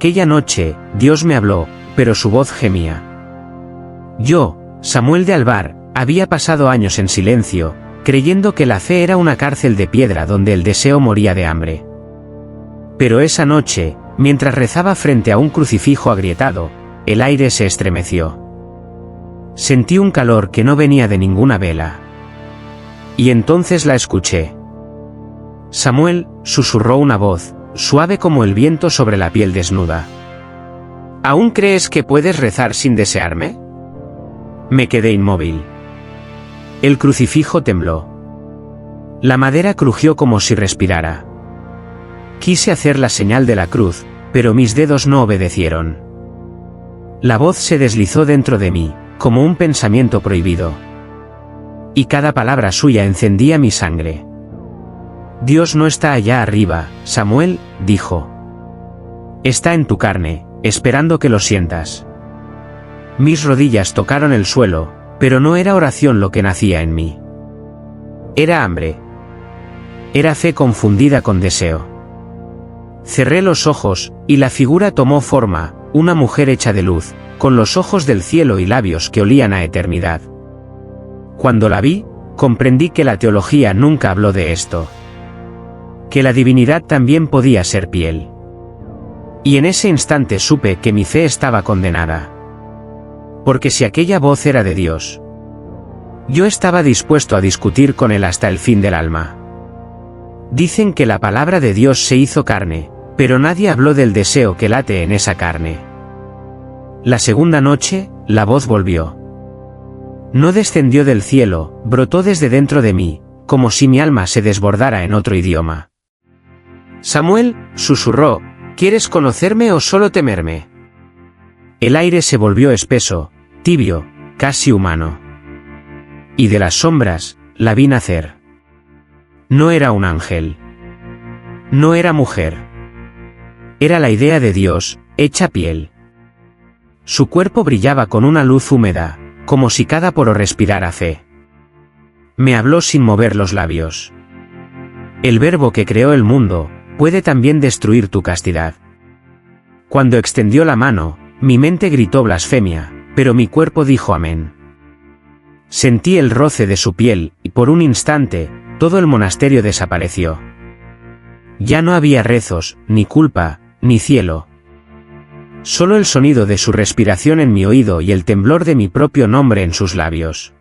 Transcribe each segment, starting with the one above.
Aquella noche, Dios me habló, pero su voz gemía. Yo, Samuel de Alvar, había pasado años en silencio, creyendo que la fe era una cárcel de piedra donde el deseo moría de hambre. Pero esa noche, mientras rezaba frente a un crucifijo agrietado, el aire se estremeció. Sentí un calor que no venía de ninguna vela. Y entonces la escuché. Samuel, susurró una voz, suave como el viento sobre la piel desnuda. ¿Aún crees que puedes rezar sin desearme? Me quedé inmóvil. El crucifijo tembló. La madera crujió como si respirara. Quise hacer la señal de la cruz, pero mis dedos no obedecieron. La voz se deslizó dentro de mí, como un pensamiento prohibido. Y cada palabra suya encendía mi sangre. Dios no está allá arriba, Samuel, dijo. Está en tu carne, esperando que lo sientas. Mis rodillas tocaron el suelo, pero no era oración lo que nacía en mí. Era hambre. Era fe confundida con deseo. Cerré los ojos, y la figura tomó forma, una mujer hecha de luz, con los ojos del cielo y labios que olían a eternidad. Cuando la vi, comprendí que la teología nunca habló de esto. Que la divinidad también podía ser piel. Y en ese instante supe que mi fe estaba condenada. Porque si aquella voz era de Dios, yo estaba dispuesto a discutir con él hasta el fin del alma. Dicen que la palabra de Dios se hizo carne, pero nadie habló del deseo que late en esa carne. La segunda noche, la voz volvió. No descendió del cielo, brotó desde dentro de mí, como si mi alma se desbordara en otro idioma. Samuel, susurró, ¿quieres conocerme o solo temerme? El aire se volvió espeso, tibio, casi humano. Y de las sombras, la vi nacer. No era un ángel. No era mujer. Era la idea de Dios, hecha piel. Su cuerpo brillaba con una luz húmeda, como si cada poro respirara fe. Me habló sin mover los labios. El verbo que creó el mundo, puede también destruir tu castidad. Cuando extendió la mano, mi mente gritó blasfemia, pero mi cuerpo dijo amén. Sentí el roce de su piel, y por un instante, todo el monasterio desapareció. Ya no había rezos, ni culpa, ni cielo. Solo el sonido de su respiración en mi oído y el temblor de mi propio nombre en sus labios.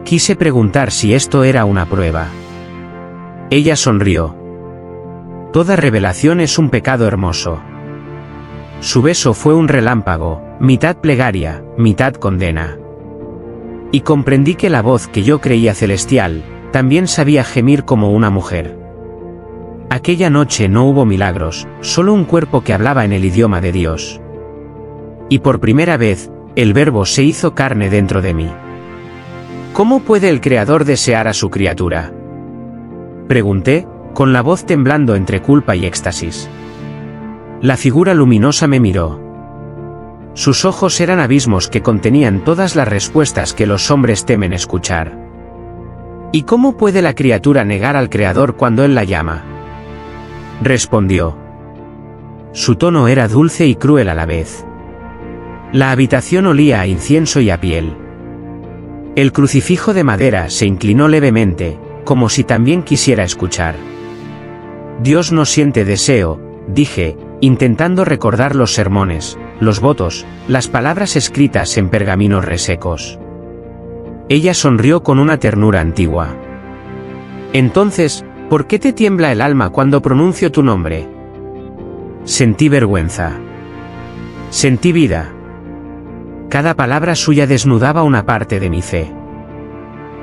Quise preguntar si esto era una prueba. Ella sonrió. Toda revelación es un pecado hermoso. Su beso fue un relámpago, mitad plegaria, mitad condena. Y comprendí que la voz que yo creía celestial, también sabía gemir como una mujer. Aquella noche no hubo milagros, solo un cuerpo que hablaba en el idioma de Dios. Y por primera vez, el verbo se hizo carne dentro de mí. ¿Cómo puede el Creador desear a su criatura? Pregunté, con la voz temblando entre culpa y éxtasis. La figura luminosa me miró. Sus ojos eran abismos que contenían todas las respuestas que los hombres temen escuchar. ¿Y cómo puede la criatura negar al Creador cuando Él la llama? Respondió. Su tono era dulce y cruel a la vez. La habitación olía a incienso y a piel. El crucifijo de madera se inclinó levemente, como si también quisiera escuchar. Dios no siente deseo, dije, intentando recordar los sermones, los votos, las palabras escritas en pergaminos resecos. Ella sonrió con una ternura antigua. Entonces, ¿por qué te tiembla el alma cuando pronuncio tu nombre? Sentí vergüenza. Sentí vida. Cada palabra suya desnudaba una parte de mi fe.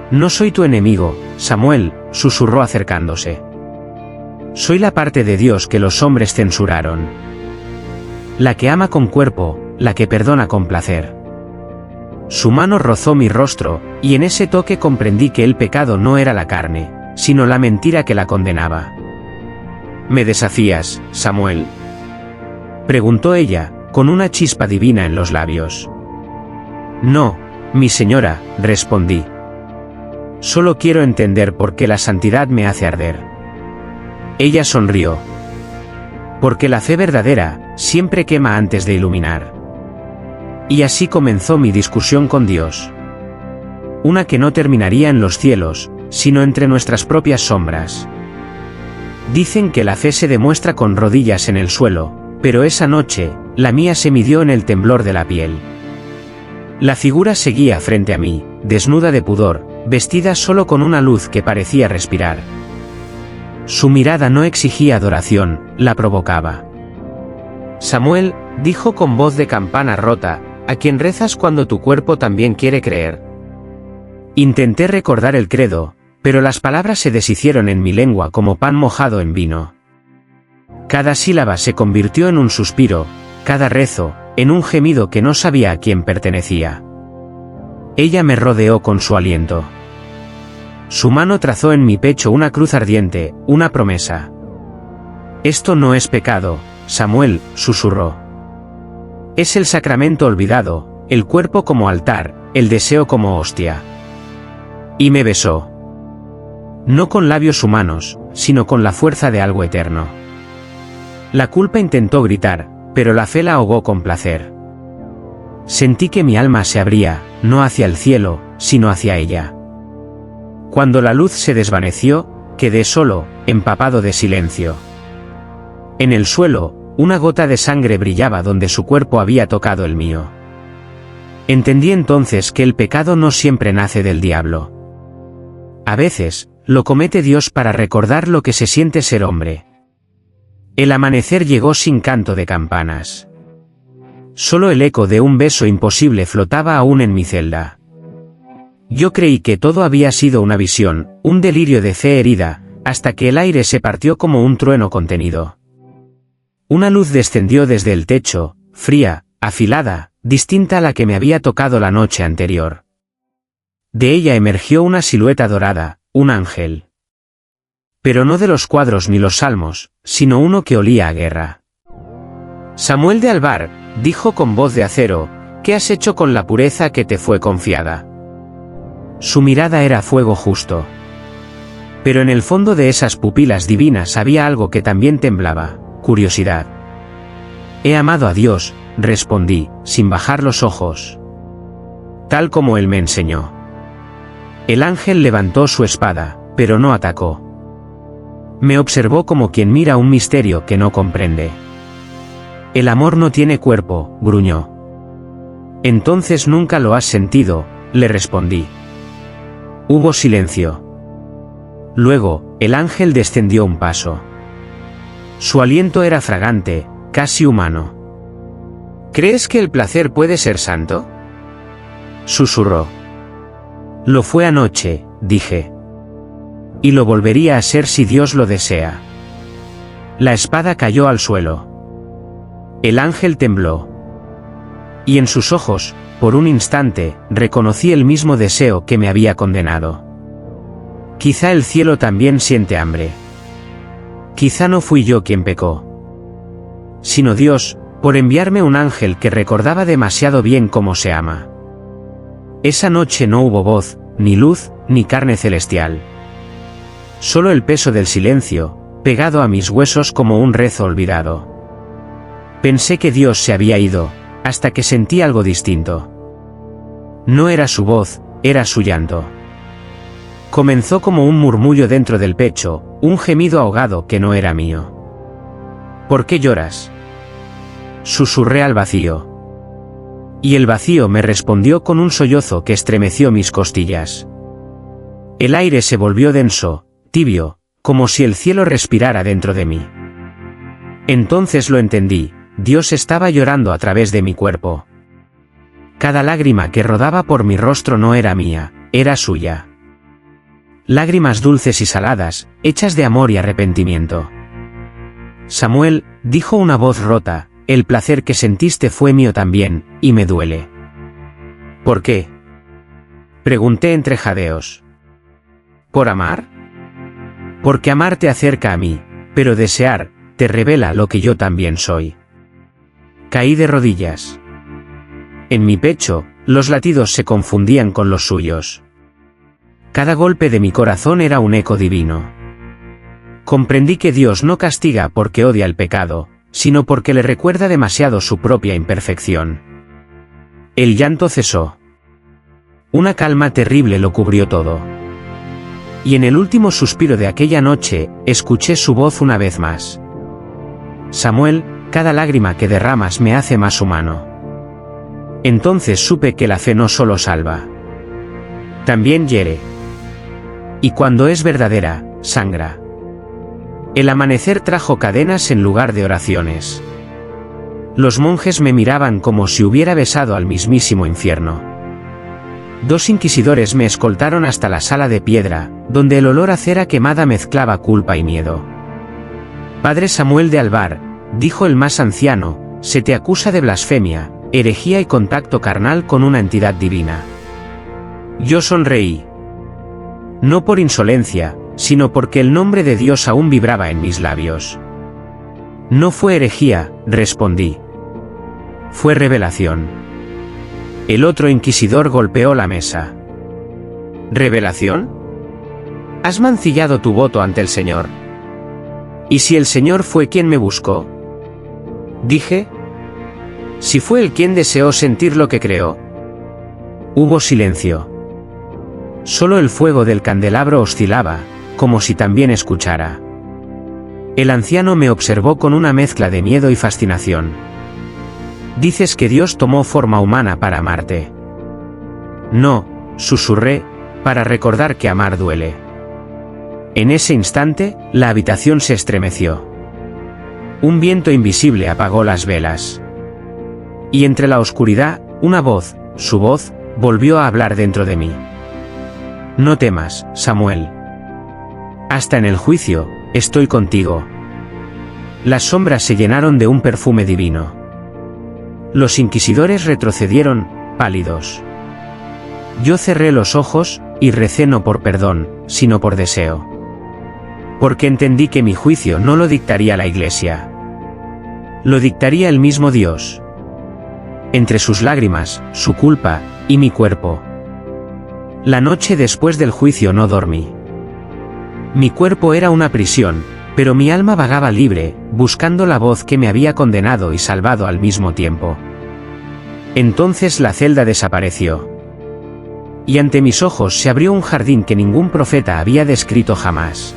No soy tu enemigo, Samuel, susurró acercándose. Soy la parte de Dios que los hombres censuraron. La que ama con cuerpo, la que perdona con placer. Su mano rozó mi rostro, y en ese toque comprendí que el pecado no era la carne, sino la mentira que la condenaba. ¿Me desafías, Samuel?, preguntó ella, con una chispa divina en los labios. No, mi señora, respondí. Solo quiero entender por qué la santidad me hace arder. Ella sonrió. Porque la fe verdadera, siempre quema antes de iluminar. Y así comenzó mi discusión con Dios. Una que no terminaría en los cielos, sino entre nuestras propias sombras. Dicen que la fe se demuestra con rodillas en el suelo, pero esa noche, la mía se midió en el temblor de la piel. La figura seguía frente a mí, desnuda de pudor, vestida solo con una luz que parecía respirar. Su mirada no exigía adoración, la provocaba. Samuel, dijo con voz de campana rota, ¿a quién rezas cuando tu cuerpo también quiere creer? Intenté recordar el credo, pero las palabras se deshicieron en mi lengua como pan mojado en vino. Cada sílaba se convirtió en un suspiro, cada rezo, en un gemido que no sabía a quién pertenecía. Ella me rodeó con su aliento. Su mano trazó en mi pecho una cruz ardiente, una promesa. Esto no es pecado, Samuel, susurró. Es el sacramento olvidado, el cuerpo como altar, el deseo como hostia. Y me besó. No con labios humanos, sino con la fuerza de algo eterno. La culpa intentó gritar, pero la fe la ahogó con placer. Sentí que mi alma se abría, no hacia el cielo, sino hacia ella. Cuando la luz se desvaneció, quedé solo, empapado de silencio. En el suelo, una gota de sangre brillaba donde su cuerpo había tocado el mío. Entendí entonces que el pecado no siempre nace del diablo. A veces, lo comete Dios para recordar lo que se siente ser hombre. El amanecer llegó sin canto de campanas. Solo el eco de un beso imposible flotaba aún en mi celda. Yo creí que todo había sido una visión, un delirio de fe herida, hasta que el aire se partió como un trueno contenido. Una luz descendió desde el techo, fría, afilada, distinta a la que me había tocado la noche anterior. De ella emergió una silueta dorada, un ángel. Pero no de los cuadros ni los salmos, sino uno que olía a guerra. Samuel de Alvar, dijo con voz de acero, ¿qué has hecho con la pureza que te fue confiada? Su mirada era fuego justo. Pero en el fondo de esas pupilas divinas había algo que también temblaba, curiosidad. He amado a Dios, respondí, sin bajar los ojos. Tal como Él me enseñó. El ángel levantó su espada, pero no atacó. Me observó como quien mira un misterio que no comprende. El amor no tiene cuerpo, gruñó. Entonces nunca lo has sentido, le respondí. Hubo silencio. Luego, el ángel descendió un paso. Su aliento era fragante, casi humano. ¿Crees que el placer puede ser santo? Susurró. Lo fue anoche, dije. Y lo volvería a ser si Dios lo desea. La espada cayó al suelo. El ángel tembló. Y en sus ojos, por un instante, reconocí el mismo deseo que me había condenado. Quizá el cielo también siente hambre. Quizá no fui yo quien pecó, sino Dios, por enviarme un ángel que recordaba demasiado bien cómo se ama. Esa noche no hubo voz, ni luz, ni carne celestial. Solo el peso del silencio, pegado a mis huesos como un rezo olvidado. Pensé que Dios se había ido, hasta que sentí algo distinto. No era su voz, era su llanto. Comenzó como un murmullo dentro del pecho, un gemido ahogado que no era mío. ¿Por qué lloras? Susurré al vacío. Y el vacío me respondió con un sollozo que estremeció mis costillas. El aire se volvió denso, tibio, como si el cielo respirara dentro de mí. Entonces lo entendí, Dios estaba llorando a través de mi cuerpo. Cada lágrima que rodaba por mi rostro no era mía, era suya. Lágrimas dulces y saladas, hechas de amor y arrepentimiento. Samuel, dijo una voz rota, el placer que sentiste fue mío también, y me duele. ¿Por qué? Pregunté entre jadeos. ¿Por amar? Porque amar te acerca a mí, pero desear, te revela lo que yo también soy. Caí de rodillas. En mi pecho, los latidos se confundían con los suyos. Cada golpe de mi corazón era un eco divino. Comprendí que Dios no castiga porque odia el pecado, sino porque le recuerda demasiado su propia imperfección. El llanto cesó. Una calma terrible lo cubrió todo. Y en el último suspiro de aquella noche, escuché su voz una vez más. Samuel, cada lágrima que derramas me hace más humano. Entonces supe que la fe no solo salva, también hiere. Y cuando es verdadera, sangra. El amanecer trajo cadenas en lugar de oraciones. Los monjes me miraban como si hubiera besado al mismísimo infierno. 2 inquisidores me escoltaron hasta la sala de piedra, donde el olor a cera quemada mezclaba culpa y miedo. Padre Samuel de Alvar, dijo el más anciano, se te acusa de blasfemia, herejía y contacto carnal con una entidad divina. Yo sonreí. No por insolencia, sino porque el nombre de Dios aún vibraba en mis labios. No fue herejía, respondí. Fue revelación. El otro inquisidor golpeó la mesa. ¿Revelación? Has mancillado tu voto ante el Señor. ¿Y si el Señor fue quien me buscó? Dije. Si fue él quien deseó sentir lo que creó. Hubo silencio. Solo el fuego del candelabro oscilaba, como si también escuchara. El anciano me observó con una mezcla de miedo y fascinación. Dices que Dios tomó forma humana para amarte. No, susurré, para recordar que amar duele. En ese instante, la habitación se estremeció. Un viento invisible apagó las velas. Y entre la oscuridad, una voz, su voz, volvió a hablar dentro de mí. No temas, Samuel. Hasta en el juicio, estoy contigo. Las sombras se llenaron de un perfume divino. Los inquisidores retrocedieron, pálidos. Yo cerré los ojos, y recé no por perdón, sino por deseo. Porque entendí que mi juicio no lo dictaría la Iglesia. Lo dictaría el mismo Dios. Entre sus lágrimas, su culpa, y mi cuerpo. La noche después del juicio no dormí. Mi cuerpo era una prisión, pero mi alma vagaba libre, buscando la voz que me había condenado y salvado al mismo tiempo. Entonces la celda desapareció. Y ante mis ojos se abrió un jardín que ningún profeta había descrito jamás.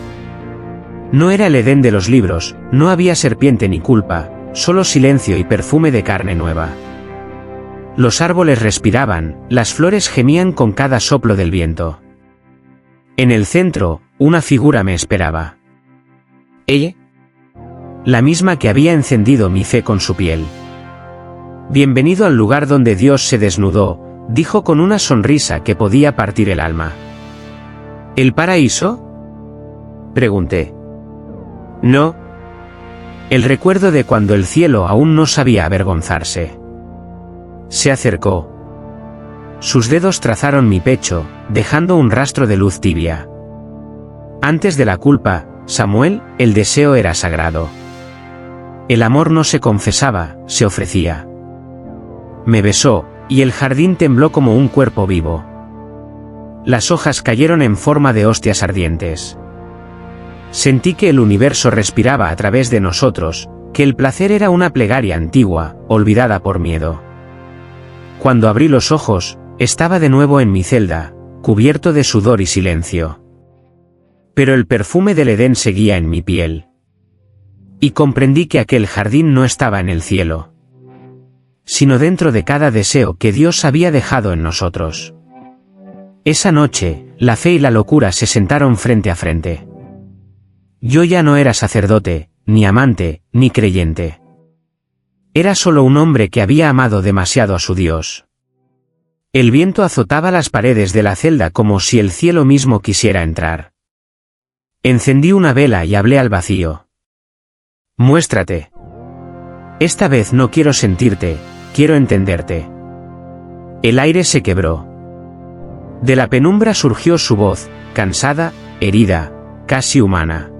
No era el Edén de los libros, no había serpiente ni culpa, solo silencio y perfume de carne nueva. Los árboles respiraban, las flores gemían con cada soplo del viento. En el centro, una figura me esperaba. ¿Ella? La misma que había encendido mi fe con su piel. Bienvenido al lugar donde Dios se desnudó, dijo con una sonrisa que podía partir el alma. ¿El paraíso? Pregunté. No. El recuerdo de cuando el cielo aún no sabía avergonzarse. Se acercó. Sus dedos trazaron mi pecho, dejando un rastro de luz tibia. Antes de la culpa, Samuel, el deseo era sagrado. El amor no se confesaba, se ofrecía. Me besó, y el jardín tembló como un cuerpo vivo. Las hojas cayeron en forma de hostias ardientes. Sentí que el universo respiraba a través de nosotros, que el placer era una plegaria antigua, olvidada por miedo. Cuando abrí los ojos, estaba de nuevo en mi celda, cubierto de sudor y silencio. Pero el perfume del Edén seguía en mi piel. Y comprendí que aquel jardín no estaba en el cielo, sino dentro de cada deseo que Dios había dejado en nosotros. Esa noche, la fe y la locura se sentaron frente a frente. Yo ya no era sacerdote, ni amante, ni creyente. Era solo un hombre que había amado demasiado a su Dios. El viento azotaba las paredes de la celda como si el cielo mismo quisiera entrar. Encendí una vela y hablé al vacío. Muéstrate. Esta vez no quiero sentirte, quiero entenderte. El aire se quebró. De la penumbra surgió su voz, cansada, herida, casi humana.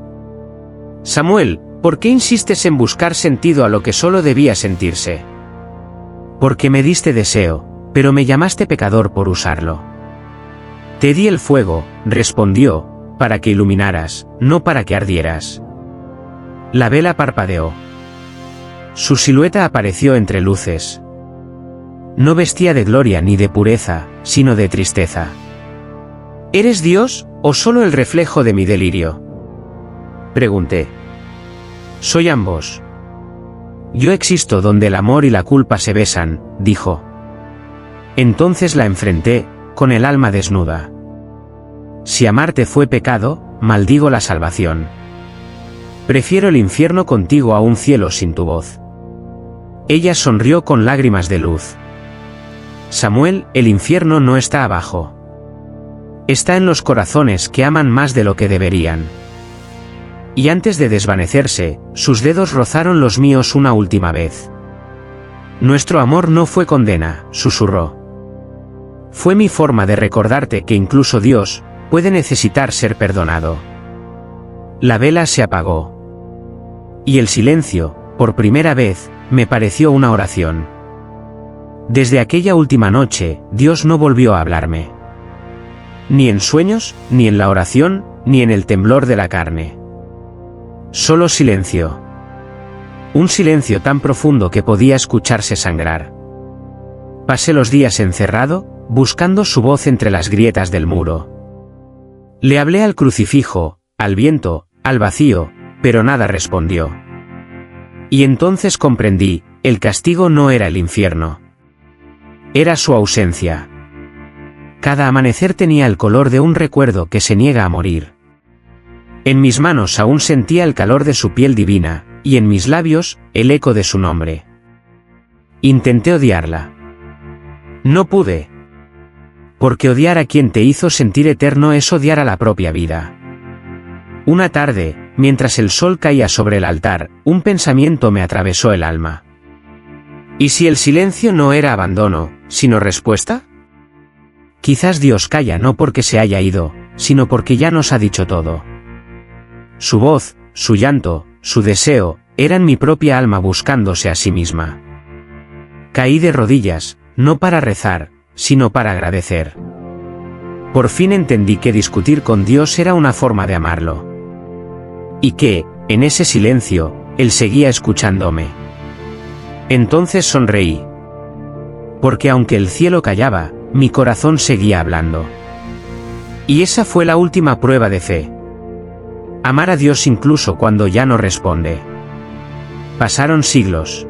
Samuel, ¿por qué insistes en buscar sentido a lo que solo debía sentirse? Porque me diste deseo, pero me llamaste pecador por usarlo. Te di el fuego, respondió, para que iluminaras, no para que ardieras. La vela parpadeó. Su silueta apareció entre luces. No vestía de gloria ni de pureza, sino de tristeza. ¿Eres Dios, o solo el reflejo de mi delirio?, pregunté. Soy ambos. Yo existo donde el amor y la culpa se besan, dijo. Entonces la enfrenté, con el alma desnuda. Si amarte fue pecado, maldigo la salvación. Prefiero el infierno contigo a un cielo sin tu voz. Ella sonrió con lágrimas de luz. Samuel, el infierno no está abajo. Está en los corazones que aman más de lo que deberían. Y antes de desvanecerse, sus dedos rozaron los míos una última vez. Nuestro amor no fue condena, susurró. Fue mi forma de recordarte que incluso Dios puede necesitar ser perdonado. La vela se apagó. Y el silencio, por primera vez, me pareció una oración. Desde aquella última noche, Dios no volvió a hablarme. Ni en sueños, ni en la oración, ni en el temblor de la carne. Solo silencio. Un silencio tan profundo que podía escucharse sangrar. Pasé los días encerrado, buscando su voz entre las grietas del muro. Le hablé al crucifijo, al viento, al vacío, pero nada respondió. Y entonces comprendí, el castigo no era el infierno. Era su ausencia. Cada amanecer tenía el color de un recuerdo que se niega a morir. En mis manos aún sentía el calor de su piel divina, y en mis labios, el eco de su nombre. Intenté odiarla. No pude. Porque odiar a quien te hizo sentir eterno es odiar a la propia vida. Una tarde, mientras el sol caía sobre el altar, un pensamiento me atravesó el alma. ¿Y si el silencio no era abandono, sino respuesta? Quizás Dios calla no porque se haya ido, sino porque ya nos ha dicho todo. Su voz, su llanto, su deseo, eran mi propia alma buscándose a sí misma. Caí de rodillas, no para rezar, sino para agradecer. Por fin entendí que discutir con Dios era una forma de amarlo. Y que, en ese silencio, Él seguía escuchándome. Entonces sonreí. Porque aunque el cielo callaba, mi corazón seguía hablando. Y esa fue la última prueba de fe. Amar a Dios incluso cuando ya no responde. Pasaron siglos.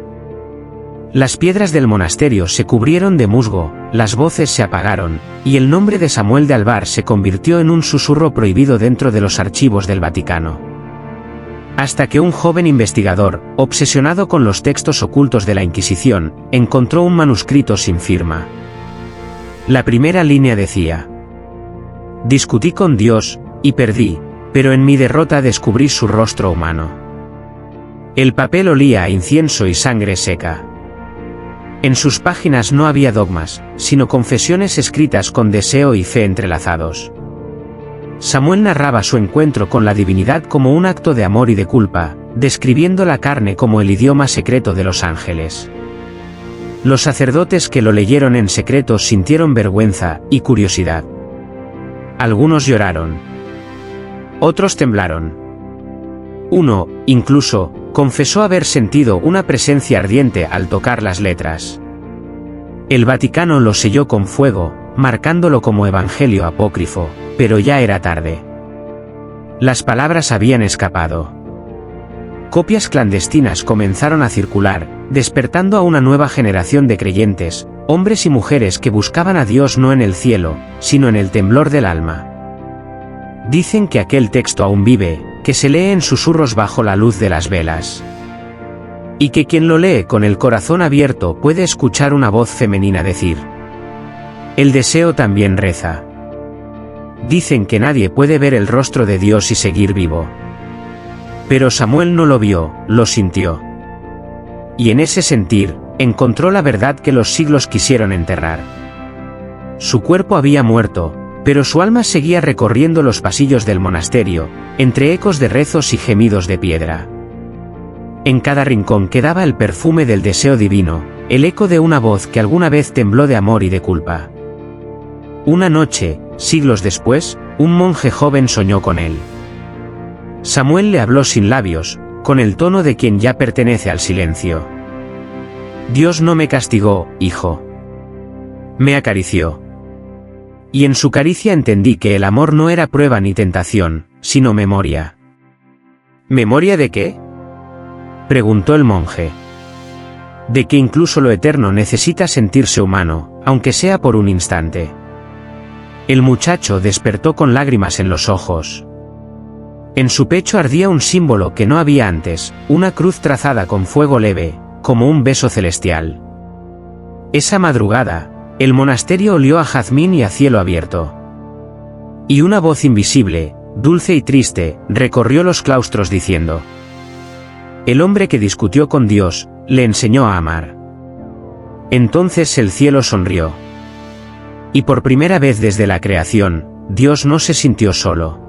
Las piedras del monasterio se cubrieron de musgo, las voces se apagaron, y el nombre de Samuel de Alvar se convirtió en un susurro prohibido dentro de los archivos del Vaticano. Hasta que un joven investigador, obsesionado con los textos ocultos de la Inquisición, encontró un manuscrito sin firma. La primera línea decía: discutí con Dios, y perdí, pero en mi derrota descubrí su rostro humano. El papel olía a incienso y sangre seca. En sus páginas no había dogmas, sino confesiones escritas con deseo y fe entrelazados. Samuel narraba su encuentro con la divinidad como un acto de amor y de culpa, describiendo la carne como el idioma secreto de los ángeles. Los sacerdotes que lo leyeron en secreto sintieron vergüenza y curiosidad. Algunos lloraron. Otros temblaron. Uno, incluso, confesó haber sentido una presencia ardiente al tocar las letras. El Vaticano lo selló con fuego, marcándolo como evangelio apócrifo, pero ya era tarde. Las palabras habían escapado. Copias clandestinas comenzaron a circular, despertando a una nueva generación de creyentes, hombres y mujeres que buscaban a Dios no en el cielo, sino en el temblor del alma. Dicen que aquel texto aún vive, que se lee en susurros bajo la luz de las velas. Y que quien lo lee con el corazón abierto puede escuchar una voz femenina decir: el deseo también reza. Dicen que nadie puede ver el rostro de Dios y seguir vivo. Pero Samuel no lo vio, lo sintió. Y en ese sentir, encontró la verdad que los siglos quisieron enterrar. Su cuerpo había muerto, pero su alma seguía recorriendo los pasillos del monasterio, entre ecos de rezos y gemidos de piedra. En cada rincón quedaba el perfume del deseo divino, el eco de una voz que alguna vez tembló de amor y de culpa. Una noche, siglos después, un monje joven soñó con él. Samuel le habló sin labios, con el tono de quien ya pertenece al silencio. Dios no me castigó, hijo. Me acarició. Y en su caricia entendí que el amor no era prueba ni tentación, sino memoria. ¿Memoria de qué?, preguntó el monje. De que incluso lo eterno necesita sentirse humano, aunque sea por un instante. El muchacho despertó con lágrimas en los ojos. En su pecho ardía un símbolo que no había antes, una cruz trazada con fuego leve, como un beso celestial. Esa madrugada, el monasterio olió a jazmín y a cielo abierto. Y una voz invisible, dulce y triste, recorrió los claustros diciendo: el hombre que discutió con Dios, le enseñó a amar. Entonces el cielo sonrió. Y por primera vez desde la creación, Dios no se sintió solo.